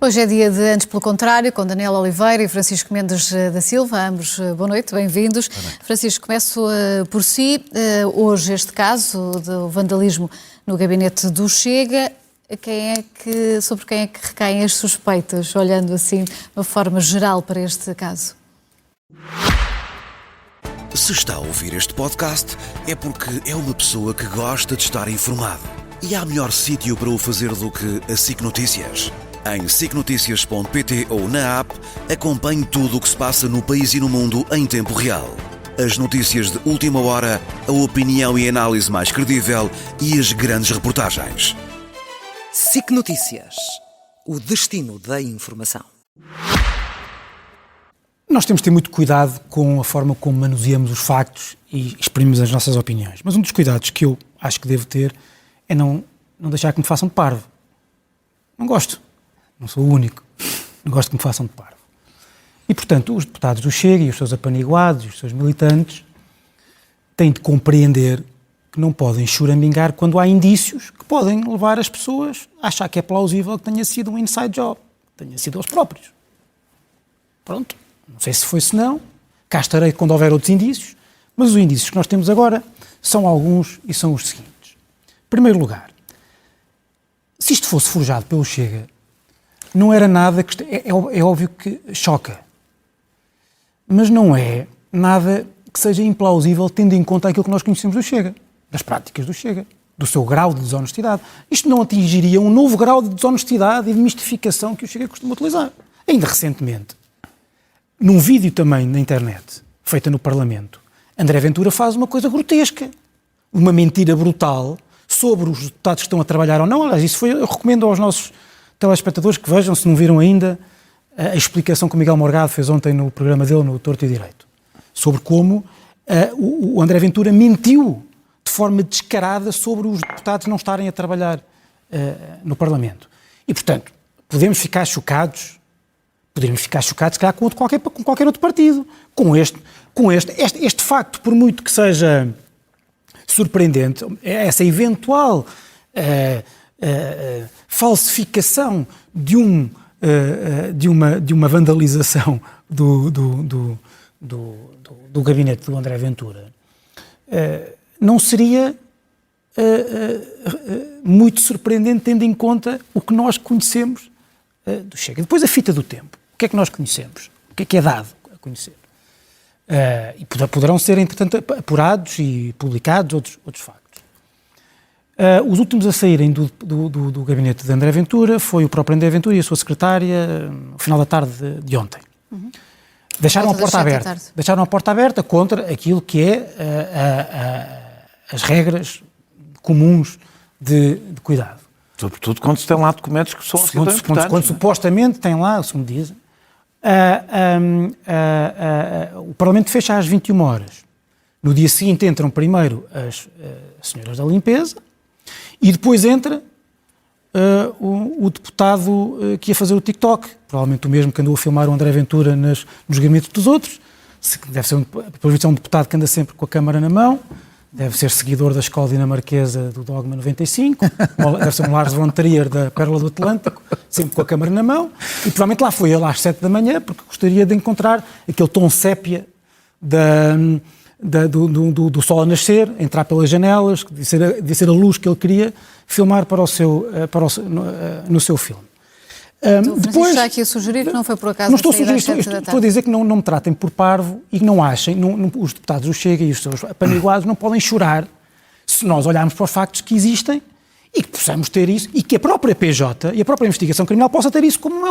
Hoje é dia de Antes pelo Contrário, com Daniela Oliveira e Francisco Mendes da Silva. Ambos, boa noite, bem-vindos. Francisco, começo por si. Hoje este caso do vandalismo no gabinete do Chega, sobre quem é que recaem as suspeitas, olhando assim de uma forma geral para este caso? Se está a ouvir este podcast é porque é uma pessoa que gosta de estar informado. E há melhor sítio para o fazer do que a SIC Notícias. Em sicnoticias.pt ou na app, acompanhe tudo o que se passa no país e no mundo em tempo real. As notícias de última hora, a opinião e análise mais credível e as grandes reportagens. SIC Notícias. O destino da informação. Nós temos de ter muito cuidado com a forma como manuseamos os factos e exprimimos as nossas opiniões. Mas um dos cuidados que eu acho que devo ter é não deixar que me façam de parvo. Não gosto. Não sou o único. Não gosto que me façam de parvo. E, portanto, os deputados do Chega e os seus apaniguados, os seus militantes, têm de compreender que não podem choramingar quando há indícios que podem levar as pessoas a achar que é plausível que tenha sido um inside job, que tenha sido eles próprios. Pronto. Não sei se foi, se não. Cá estarei quando houver outros indícios. Mas os indícios que nós temos agora são alguns e são os seguintes. Em primeiro lugar, se isto fosse forjado pelo Chega, não era nada que... É óbvio que choca. Mas não é nada que seja implausível tendo em conta aquilo que nós conhecemos do Chega, das práticas do Chega, do seu grau de desonestidade. Isto não atingiria um novo grau de desonestidade e de mistificação que o Chega costuma utilizar. Ainda recentemente, num vídeo também na internet, feita no Parlamento, André Ventura faz uma coisa grotesca. Uma mentira brutal sobre os deputados que estão a trabalhar ou não. Aliás, isso eu recomendo aos nossos telespectadores que vejam, se não viram ainda, a explicação que o Miguel Morgado fez ontem no programa dele, no Torto e Direito, sobre como o André Ventura mentiu de forma descarada sobre os deputados não estarem a trabalhar no Parlamento. E, portanto, podemos ficar chocados, se calhar, com qualquer outro partido. Este facto, por muito que seja surpreendente, essa eventual falsificação de uma vandalização do gabinete do André Ventura, não seria muito surpreendente, tendo em conta o que nós conhecemos do Chega. Depois a fita do tempo. O que é que nós conhecemos? O que é dado a conhecer? E poderão ser, entretanto, apurados e publicados outros factos. Os últimos a saírem do gabinete de André Ventura foi o próprio André Ventura e a sua secretária no final da tarde de ontem. Uhum. Deixaram a porta aberta contra aquilo que é as regras comuns de cuidado. Sobretudo quando se tem lá documentos que são assim tão importantes. Quando supostamente tem lá, segundo dizem, o Parlamento fecha às 21 horas. No dia seguinte entram primeiro as senhoras da limpeza e depois entra o deputado que ia fazer o TikTok, provavelmente o mesmo que andou a filmar o André Ventura nos gabinetes dos outros. Deve ser um deputado que anda sempre com a câmara na mão, deve ser seguidor da escola dinamarquesa do Dogma 95, deve ser um Lars von Trier da Pérola do Atlântico, sempre com a câmara na mão, e provavelmente lá foi ele às 7 da manhã, porque gostaria de encontrar aquele tom sépia do sol a nascer, entrar pelas janelas, de ser a luz que ele queria filmar no seu filme. Depois está aqui a sugerir que não foi por acaso. Não estou a sugerir, estou a dizer que não me tratem por parvo e que não achem, os deputados do Chega e os seus apaniguados não podem chorar se nós olharmos para os factos que existem e que possamos ter isso, e que a própria PJ e a própria investigação criminal possa ter isso como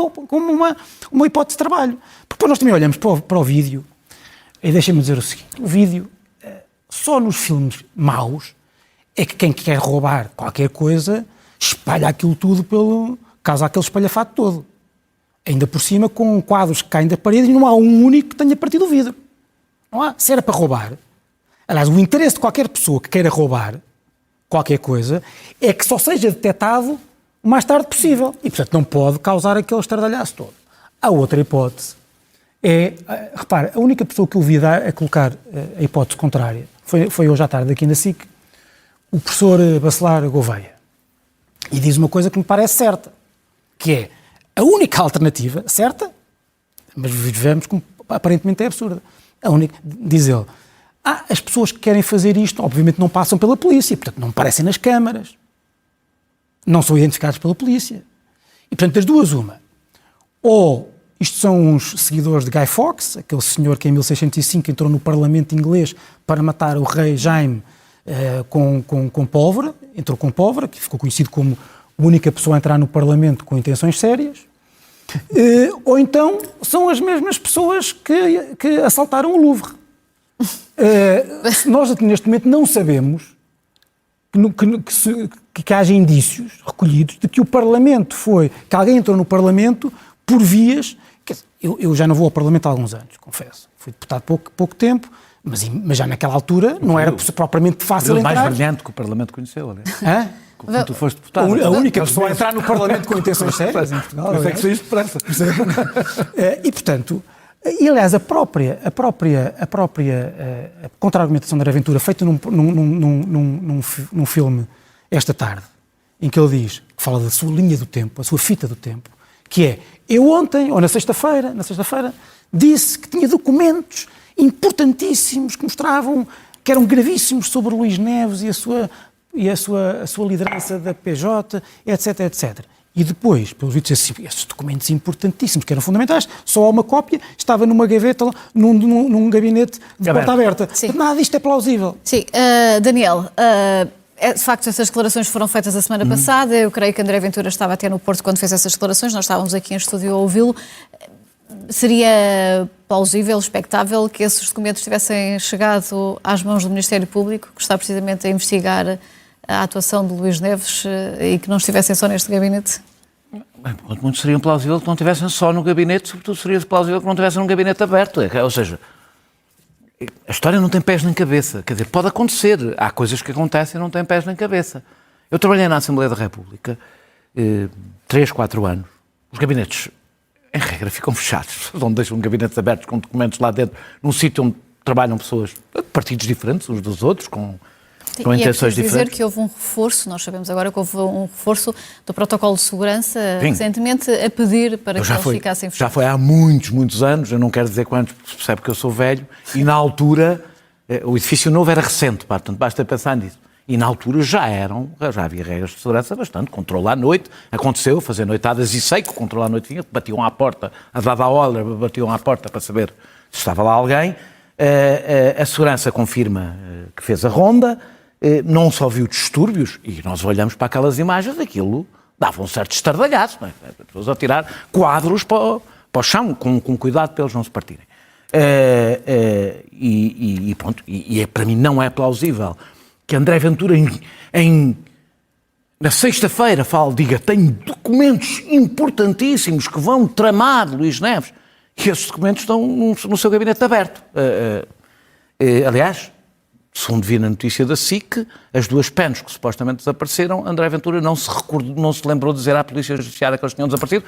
uma hipótese de trabalho. Porque depois nós também olhamos para o vídeo, e deixem-me dizer o seguinte: o vídeo, só nos filmes maus, é que quem quer roubar qualquer coisa espalha aquilo tudo causa aquele espalhafato todo. Ainda por cima com quadros que caem da parede e não há um único que tenha partido o vidro. Não há. Se era para roubar, aliás, o interesse de qualquer pessoa que queira roubar qualquer coisa é que só seja detectado o mais tarde possível. E, portanto, não pode causar aquele estardalhaço todo. A outra hipótese repare, a única pessoa que eu vi a colocar a hipótese contrária foi hoje à tarde aqui na SIC, o professor Bacelar Gouveia. E diz uma coisa que me parece certa, que é A única alternativa, certa, mas vejamos como aparentemente é absurda, diz ele, as pessoas que querem fazer isto, obviamente não passam pela polícia, portanto não aparecem nas câmaras, não são identificados pela polícia. E portanto das duas uma, ou isto são uns seguidores de Guy Fawkes, aquele senhor que em 1605 entrou no Parlamento inglês para matar o rei Jaime com pólvora, entrou com pólvora, que ficou conhecido como a única pessoa a entrar no Parlamento com intenções sérias, ou então são as mesmas pessoas que assaltaram o Louvre. Nós neste momento não sabemos que haja indícios recolhidos de que o Parlamento que alguém entrou no Parlamento por vias. Eu já não vou ao Parlamento há alguns anos, confesso. Fui deputado pouco tempo, mas já naquela altura não era propriamente fácil entrar. Mais brilhante que o Parlamento conheceu, aliás. Quando tu foste deputado. A única pessoa a entrar no Parlamento com intenções sérias em Portugal. Mas é que saíste depressa. E, portanto, aliás, a própria contra-argumentação de André Ventura, feita num filme esta tarde, em que ele diz, que fala da sua linha do tempo, a sua fita do tempo, que é, eu ontem, ou na sexta-feira, disse que tinha documentos importantíssimos que mostravam que eram gravíssimos sobre Luís Neves e a sua liderança da PJ, etc, etc. E depois, pelos vistos, esses documentos importantíssimos, que eram fundamentais, só há uma cópia, estava numa gaveta, num gabinete de porta aberta. Sim. Nada disto é plausível. Sim. Daniel, de facto, essas declarações foram feitas a semana passada. Eu creio que André Ventura estava até no Porto quando fez essas declarações. Nós estávamos aqui em estúdio a ouvi-lo. Seria plausível, expectável que esses documentos tivessem chegado às mãos do Ministério Público, que está precisamente a investigar a atuação de Luís Neves, e que não estivessem só neste gabinete? Bem, muito seria plausível que não estivessem só no gabinete, sobretudo seria plausível que não estivessem num gabinete aberto. Ou seja, a história não tem pés nem cabeça. Quer dizer, pode acontecer. Há coisas que acontecem e não têm pés nem cabeça. Eu trabalhei na Assembleia da República 3, 4 anos. Os gabinetes, em regra, ficam fechados. Não deixam gabinetes abertos com documentos lá dentro, num sítio onde trabalham pessoas de partidos diferentes uns dos outros, com intenções diferentes. Dizer que houve um reforço, nós sabemos agora que houve um reforço do protocolo de segurança recentemente a pedir para que eles ficassem fechados. Já foi há muitos anos, eu não quero dizer quantos, porque se percebe que eu sou velho, e na altura, o edifício novo era recente, portanto basta pensar nisso. E na altura já havia regras de segurança bastante, controle à noite, aconteceu, fazer noitadas e sei que o controle à noite vinha, batiam à porta, a dada hora batiam à porta para saber se estava lá alguém. A segurança confirma que fez a ronda, não só viu distúrbios, e nós olhamos para aquelas imagens, aquilo dava um certo estardalhaço, não é? As pessoas a tirar quadros para o chão, com cuidado para eles não se partirem. Pronto, para mim não é plausível que André Ventura, na sexta-feira, diga, tenho documentos importantíssimos que vão tramar de Luís Neves, e esses documentos estão no seu gabinete aberto. Aliás, segundo vi na notícia da SIC, as 2 penas que supostamente desapareceram, André Ventura não se lembrou de dizer à Polícia Judiciária que eles tinham desaparecido,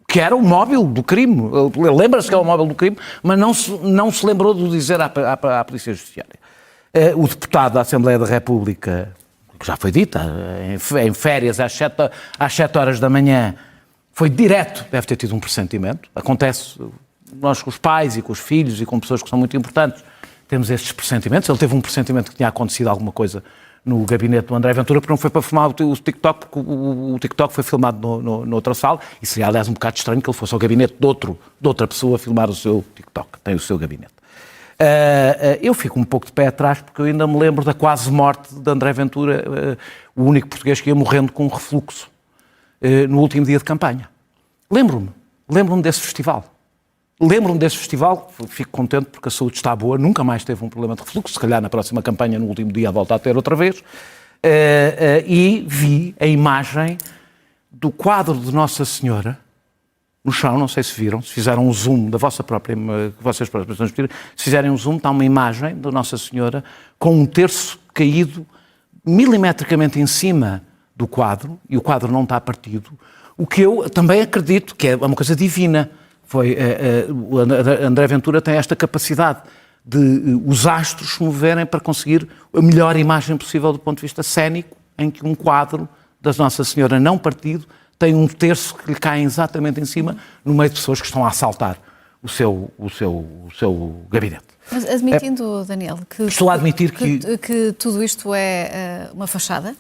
que era o móvel do crime. Ele lembra-se que é o móvel do crime, mas não se lembrou de dizer à Polícia Judiciária. O deputado da Assembleia da República, que já foi dito, em férias às 7 horas da manhã, foi direto, deve ter tido um pressentimento. Acontece, nós com os pais e com os filhos e com pessoas que são muito importantes, temos estes pressentimentos. Ele teve um pressentimento que tinha acontecido alguma coisa no gabinete do André Ventura, porque não foi para filmar o TikTok, porque o TikTok foi filmado noutra sala, e seria, aliás, um bocado estranho que ele fosse ao gabinete de outra pessoa filmar o seu TikTok, tem o seu gabinete. Eu fico um pouco de pé atrás, porque eu ainda me lembro da quase morte de André Ventura, o único português que ia morrendo com um refluxo no último dia de campanha. Lembro-me desse festival. Fico contente porque a saúde está boa, nunca mais teve um problema de refluxo, se calhar na próxima campanha, no último dia, volta a ter outra vez, e vi a imagem do quadro de Nossa Senhora no chão, não sei se viram, se fizeram um zoom da vocês próprias, se fizerem um zoom, está uma imagem da Nossa Senhora com um terço caído milimetricamente em cima do quadro, e o quadro não está partido, o que eu também acredito que é uma coisa divina. O André Ventura tem esta capacidade de os astros se moverem para conseguir a melhor imagem possível do ponto de vista cénico, em que um quadro da Nossa Senhora não partido tem um terço que lhe cai exatamente em cima, no meio de pessoas que estão a assaltar o seu gabinete. Mas admitindo, Daniel, Estou a admitir que tudo isto é uma fachada,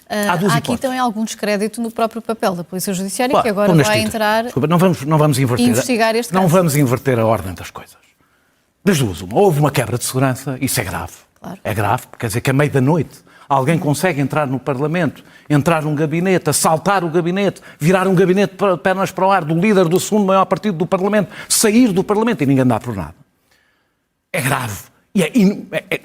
há aqui hipóteses. também algum descrédito no próprio papel da Polícia Judiciária, Claro, que agora estou na vai esquita. entrar Desculpa, não vamos inverter, investigar este não caso. vamos inverter a ordem das coisas. Das duas, uma. Houve uma quebra de segurança, isso é grave. Claro. É grave, porque quer dizer que à meia da noite alguém consegue entrar no Parlamento, entrar num gabinete, assaltar o gabinete, virar um gabinete de pernas para o ar do líder do segundo maior partido do Parlamento, sair do Parlamento e ninguém dá por nada. É grave.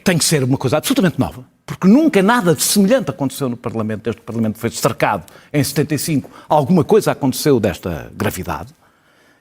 Tem que ser uma coisa absolutamente nova, porque nunca nada de semelhante aconteceu no Parlamento, desde que o Parlamento foi cercado em 75. Alguma coisa aconteceu desta gravidade.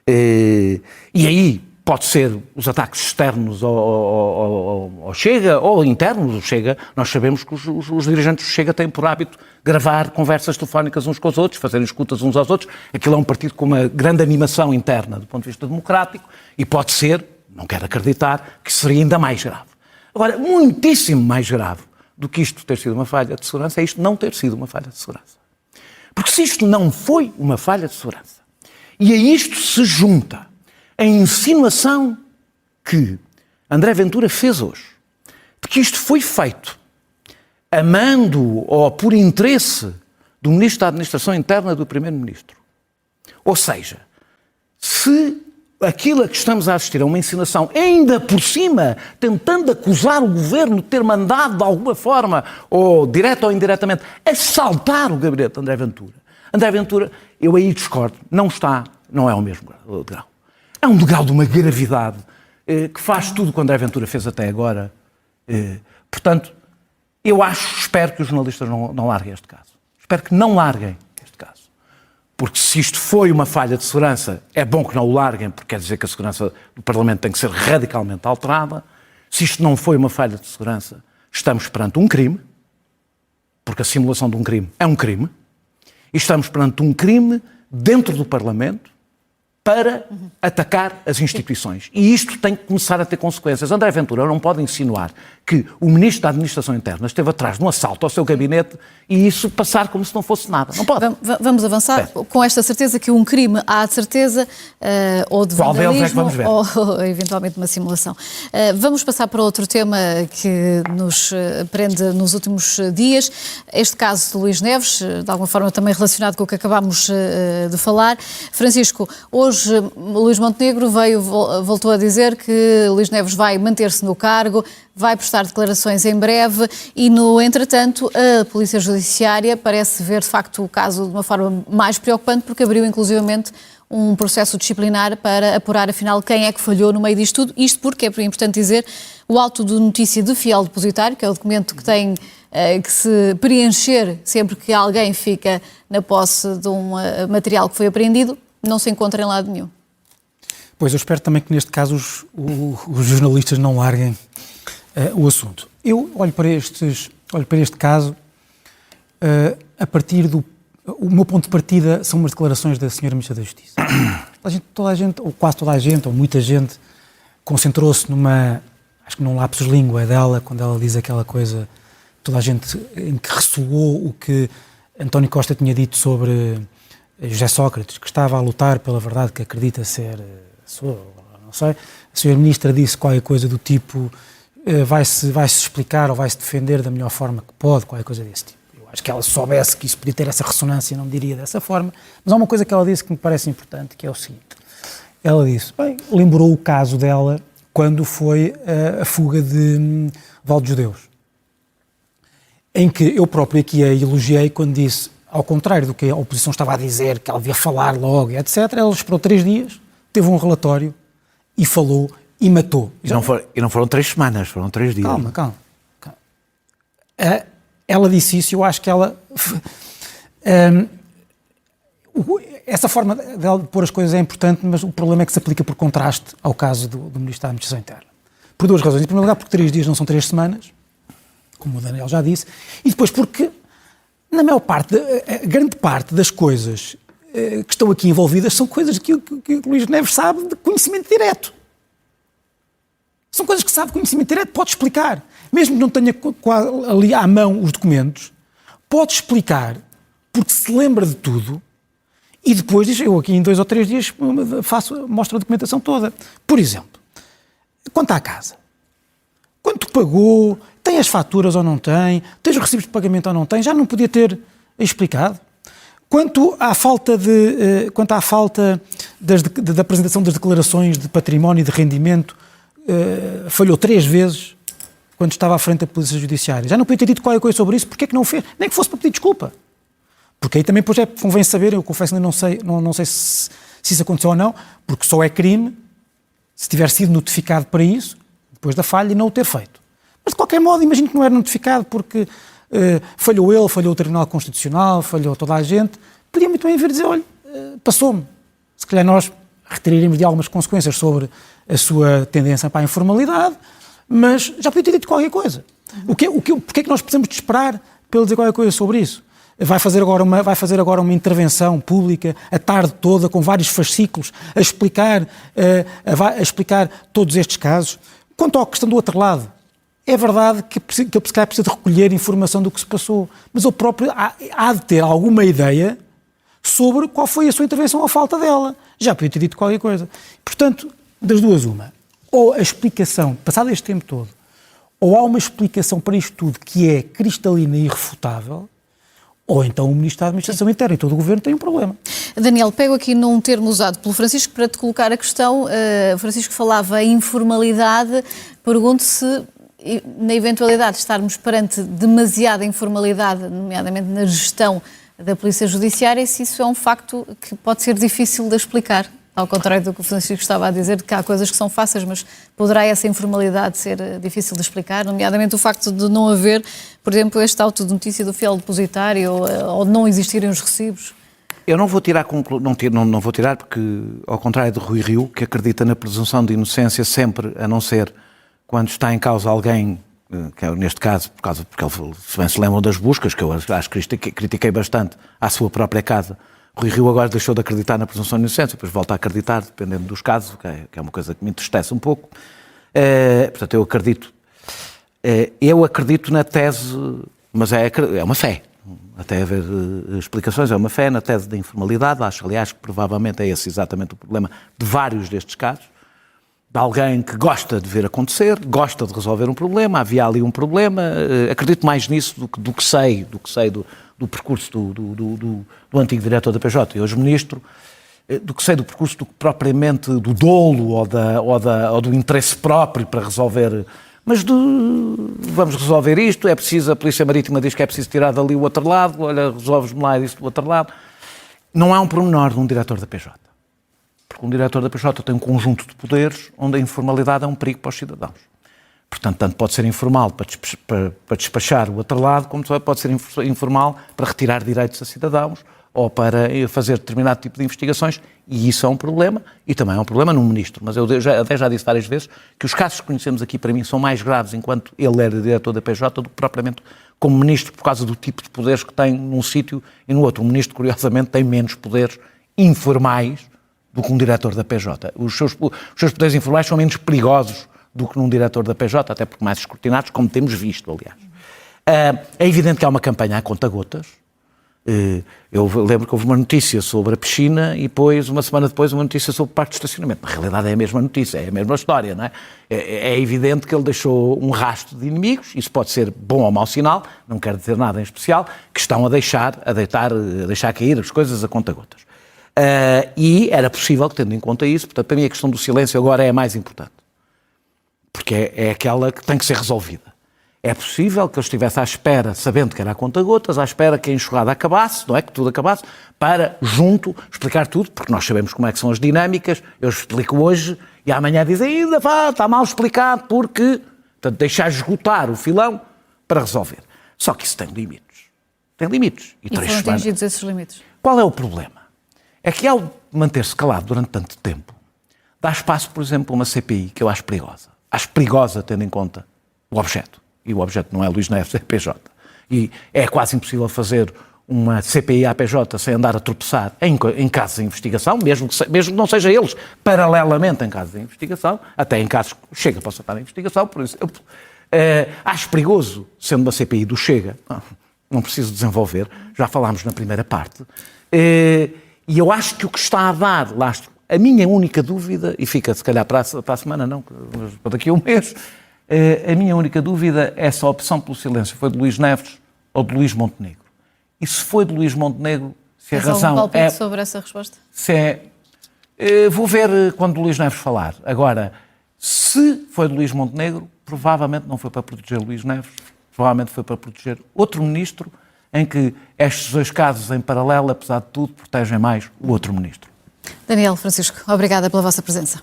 E aí pode ser os ataques externos ao Chega ou internos do Chega. Nós sabemos que os dirigentes do Chega têm por hábito gravar conversas telefónicas uns com os outros, fazerem escutas uns aos outros. Aquilo é um partido com uma grande animação interna do ponto de vista democrático e pode ser, não quero acreditar, que seria ainda mais grave. Agora, muitíssimo mais grave do que isto ter sido uma falha de segurança é isto não ter sido uma falha de segurança. Porque se isto não foi uma falha de segurança e a isto se junta a insinuação que André Ventura fez hoje, de que isto foi feito amando ou por interesse do Ministro da Administração Interna do Primeiro-Ministro. Ou seja, se aquilo a que estamos a assistir é uma insinuação, ainda por cima, tentando acusar o Governo de ter mandado de alguma forma, ou direta ou indiretamente, assaltar o gabinete de André Ventura. André Ventura, eu aí discordo, não é o mesmo grau. É um degrau de uma gravidade que faz tudo o que André Ventura fez até agora. Portanto, espero que os jornalistas não larguem este caso. Espero que não larguem este caso. Porque se isto foi uma falha de segurança, é bom que não o larguem, porque quer dizer que a segurança do Parlamento tem que ser radicalmente alterada. Se isto não foi uma falha de segurança, estamos perante um crime, porque a simulação de um crime é um crime, e estamos perante um crime dentro do Parlamento, para atacar as instituições. E isto tem que começar a ter consequências. André Ventura não pode insinuar que o Ministro da Administração Interna esteve atrás de um assalto ao seu gabinete e isso passar como se não fosse nada. Não pode. Vamos avançar com esta certeza que um crime há de certeza, ou de Qual deles é que vandalismo, vamos ver? ou eventualmente uma simulação. Vamos passar para outro tema que nos prende nos últimos dias. Este caso de Luís Neves, de alguma forma também relacionado com o que acabámos de falar. Francisco, hoje Luís Montenegro voltou a dizer que Luís Neves vai manter-se no cargo, vai prestar declarações em breve e, no entretanto, a Polícia Judiciária parece ver, de facto, o caso de uma forma mais preocupante, porque abriu, inclusivamente, um processo disciplinar para apurar, afinal, quem é que falhou no meio disto tudo. Isto porque, é importante dizer, o auto de notícia de fiel depositário, que é o documento que tem que se preencher sempre que alguém fica na posse de um material que foi apreendido, não se encontra em lado nenhum. Pois, eu espero também que neste caso os jornalistas não larguem o assunto. Eu olho para este caso a partir do... O meu ponto de partida são umas declarações da Sra. Ministra da Justiça. Toda a gente, ou quase toda a gente, ou muita gente, concentrou-se acho que num lapsus língua dela, quando ela diz aquela coisa, toda a gente em que ressoou o que António Costa tinha dito sobre José Sócrates, que estava a lutar pela verdade que acredita ser não sei. A Sra. Ministra disse qualquer coisa do tipo vai-se explicar ou vai-se defender da melhor forma que pode, qualquer coisa desse tipo. Eu acho que ela soubesse que isso podia ter essa ressonância, não diria dessa forma, mas há uma coisa que ela disse que me parece importante, que é o seguinte. Ela disse, lembrou o caso dela quando foi a fuga de Val dos Judeus, em que eu próprio aqui a elogiei quando disse, ao contrário do que a oposição estava a dizer, que ela devia falar logo, etc., ela esperou 3 dias, teve um relatório e falou e matou. E não foram 3 semanas, foram 3 dias. Calma. Ela disse isso e eu acho que ela... essa forma de pôr as coisas é importante, mas o problema é que se aplica por contraste ao caso do Ministro da Administração Interna. Por 2 razões. Em primeiro lugar, porque 3 dias não são 3 semanas, como o Daniel já disse, e depois porque, na maior parte, a grande parte das coisas que estão aqui envolvidas são coisas que o Luís Neves sabe de conhecimento direto. São coisas que sabe de conhecimento direto, pode explicar. Mesmo que não tenha ali à mão os documentos, pode explicar, porque se lembra de tudo, E depois diz, eu aqui em 2 ou 3 dias mostro a documentação toda. Por exemplo, quanto à casa, quanto pagou, tem as faturas ou não tem, tens os recibos de pagamento ou não tem, já não podia ter explicado. Quanto à falta da apresentação das declarações de património e de rendimento, falhou 3 vezes quando estava à frente da Polícia Judiciária. Já não podia ter dito qualquer coisa sobre isso, porque é que não o fez? Nem que fosse para pedir desculpa. Porque aí também depois convém saber, eu confesso que ainda não sei se isso aconteceu ou não, porque só é crime se tiver sido notificado para isso, depois da falha, e não o ter feito. Mas de qualquer modo, imagino que não era notificado porque falhou ele, falhou o Tribunal Constitucional, falhou toda a gente. Podia muito bem vir dizer, olha, passou-me. Se calhar nós retiraríamos de algumas consequências sobre a sua tendência para a informalidade, mas já podia ter dito qualquer coisa. Porque é que nós precisamos de esperar para ele dizer qualquer coisa sobre isso? Vai fazer agora uma intervenção pública a tarde toda, com vários fascículos, a explicar todos estes casos. Quanto à questão do outro lado, é verdade que ele se calhar precisa de recolher informação do que se passou, mas ele próprio há de ter alguma ideia sobre qual foi a sua intervenção ou a falta dela. Já podia ter dito qualquer coisa. Portanto, das duas uma, ou a explicação, passado este tempo todo, ou há uma explicação para isto tudo que é cristalina e irrefutável, ou então o Ministro da Administração Interna e todo o Governo tem um problema. Daniel, pego aqui num termo usado pelo Francisco para te colocar a questão. Francisco falava em informalidade. Pergunto se, na eventualidade de estarmos perante demasiada informalidade, nomeadamente na gestão da Polícia Judiciária, se isso é um facto que pode ser difícil de explicar. Ao contrário do que o Francisco estava a dizer, que há coisas que são fáceis, mas poderá essa informalidade ser difícil de explicar, nomeadamente o facto de não haver, por exemplo, este auto de notícia do fiel depositário ou de não existirem os recibos? Eu não vou tirar não vou tirar porque, ao contrário de Rui Rio, que acredita na presunção de inocência sempre, a não ser quando está em causa alguém, que é neste caso, porque ele, se bem se lembram das buscas, que eu acho que critiquei bastante à sua própria casa, Rui Rio agora deixou de acreditar na presunção de inocência, depois volta a acreditar, dependendo dos casos, que é uma coisa que me entristece um pouco. Portanto, eu acredito na tese, mas é uma fé, até haver explicações, é uma fé na tese da informalidade. Acho, aliás, que provavelmente é esse exatamente o problema de vários destes casos, de alguém que gosta de ver acontecer, gosta de resolver um problema, havia ali um problema, acredito mais nisso do que sei do percurso do antigo diretor da PJ e hoje ministro, do que sei do percurso do que propriamente do dolo ou do interesse próprio para resolver, mas vamos resolver isto, é preciso, a Polícia Marítima diz que é preciso tirar dali o outro lado, olha, resolves-me lá isso do outro lado. Não é um pormenor de um diretor da PJ. Porque um diretor da PJ tem um conjunto de poderes onde a informalidade é um perigo para os cidadãos. Portanto, tanto pode ser informal para despachar o outro lado, como pode ser informal para retirar direitos a cidadãos ou para fazer determinado tipo de investigações, e isso é um problema, e também é um problema no ministro. Mas eu até já disse várias vezes que os casos que conhecemos aqui, para mim, são mais graves enquanto ele era diretor da PJ do que propriamente como ministro, por causa do tipo de poderes que tem num sítio e no outro. O ministro, curiosamente, tem menos poderes informais do que um diretor da PJ. Os seus poderes informais são menos perigosos do que num diretor da PJ, até porque mais escrutinados, como temos visto, aliás. É evidente que há uma campanha a conta-gotas. Eu lembro que houve uma notícia sobre a piscina e depois, uma semana depois, uma notícia sobre o parque de estacionamento. Na realidade é a mesma notícia, é a mesma história, não é? É evidente que ele deixou um rastro de inimigos, isso pode ser bom ou mau sinal, não quero dizer nada em especial, que estão a deixar cair as coisas a conta-gotas. E era possível que, tendo em conta isso, portanto, para mim a questão do silêncio agora é a mais importante. Porque é aquela que tem que ser resolvida. É possível que eu estivesse à espera, sabendo que era a conta-gotas, à espera que a enxurrada acabasse, não é? Que tudo acabasse, para, junto, explicar tudo, porque nós sabemos como é que são as dinâmicas, eu explico hoje e amanhã dizem, ainda está mal explicado, porque... Portanto, deixar esgotar o filão para resolver. Só que isso tem limites. Tem limites. E foram atingidos esses limites. Qual é o problema? É que ao manter-se calado durante tanto tempo, dá espaço, por exemplo, a uma CPI que eu acho perigosa. Acho perigosa tendo em conta o objeto. E o objeto não é Luís Neves, é PJ. E é quase impossível fazer uma CPI à PJ sem andar a tropeçar em casos de investigação, mesmo que não seja eles paralelamente em casos de investigação, até em casos que Chega possa estar em investigação, por exemplo. Acho perigoso, sendo uma CPI do Chega, não preciso desenvolver, já falámos na primeira parte, E eu acho que o que está a dar lastro, a minha única dúvida, e fica se calhar para a semana não, para daqui a um mês, a minha única dúvida é se a opção pelo silêncio foi de Luís Neves ou de Luís Montenegro. E se foi de Luís Montenegro, se a Tens algum razão palpite é... sobre essa resposta? Vou ver quando o Luís Neves falar. Agora, se foi de Luís Montenegro, provavelmente não foi para proteger Luís Neves, provavelmente foi para proteger outro ministro, em que estes dois casos em paralelo, apesar de tudo, protegem mais o outro ministro. Daniel, Francisco, obrigada pela vossa presença.